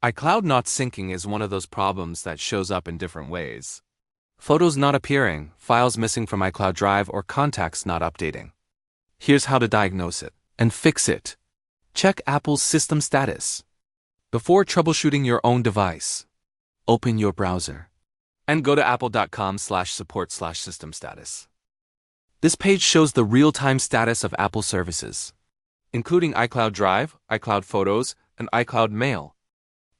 iCloud not syncing is one of those problems that shows up in different ways. Photos not appearing, files missing from iCloud Drive, or contacts not updating. Here's how to diagnose it and fix it. Check Apple's system status. Before troubleshooting your own device, open your browser and go to apple.com/support/system status. This page shows the real-time status of Apple services, including iCloud Drive, iCloud Photos, and iCloud Mail.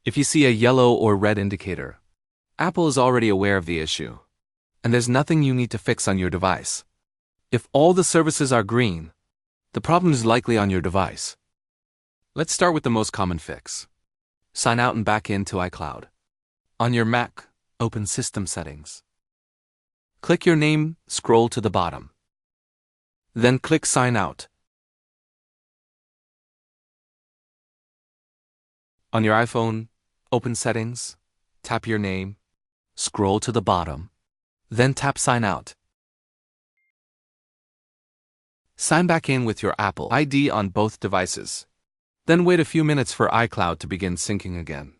If you see a yellow or red indicator, Apple is already aware of the issue, and there's nothing you need to fix on your device. If all the services are green, the problem is likely on your device. Let's start with the most common fix. Sign out and back into iCloud. On your Mac, open System Settings. Click your name, scroll to the bottom. Then click Sign Out. On your iPhone, open Settings, tap your name, scroll to the bottom, then tap Sign Out. Sign back in with your Apple ID on both devices. Then wait a few minutes for iCloud to begin syncing again.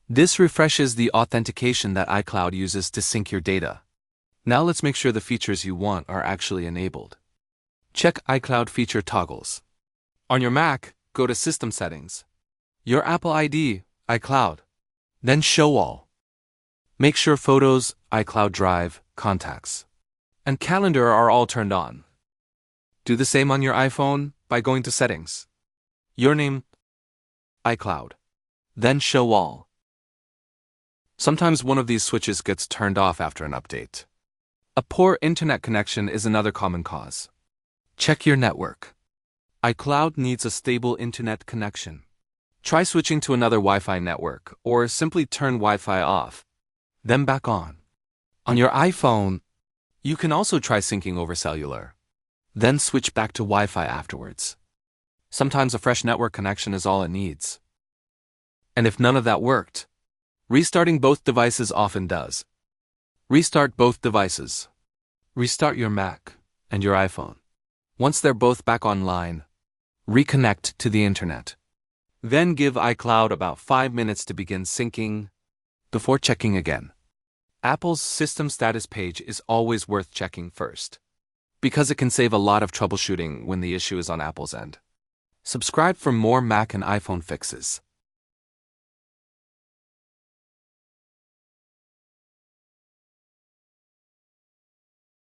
This refreshes the authentication that iCloud uses to sync your data. Now let's make sure the features you want are actually enabled. Check iCloud feature toggles. On your Mac, go to System Settings, your Apple ID, iCloud, then Show All. Make sure Photos, iCloud Drive, Contacts, and Calendar are all turned on. Do the same on your iPhone by going to Settings, your name, iCloud, then Show All. Sometimes one of these switches gets turned off after an update. A poor internet connection is another common cause. Check your network. iCloud needs a stable internet connection. Try switching to another Wi-Fi network, or simply turn Wi-Fi off, then back on. On your iPhone, you can also try syncing over cellular, then switch back to Wi-Fi afterwards. Sometimes a fresh network connection is all it needs. And if none of that worked, restarting both devices often does. Restart both devices. Restart your Mac and your iPhone. Once they're both back online, reconnect to the internet. Then give iCloud about 5 minutes to begin syncing before checking again. Apple's system status page is always worth checking first, because it can save a lot of troubleshooting when the issue is on Apple's end. Subscribe for more Mac and iPhone fixes.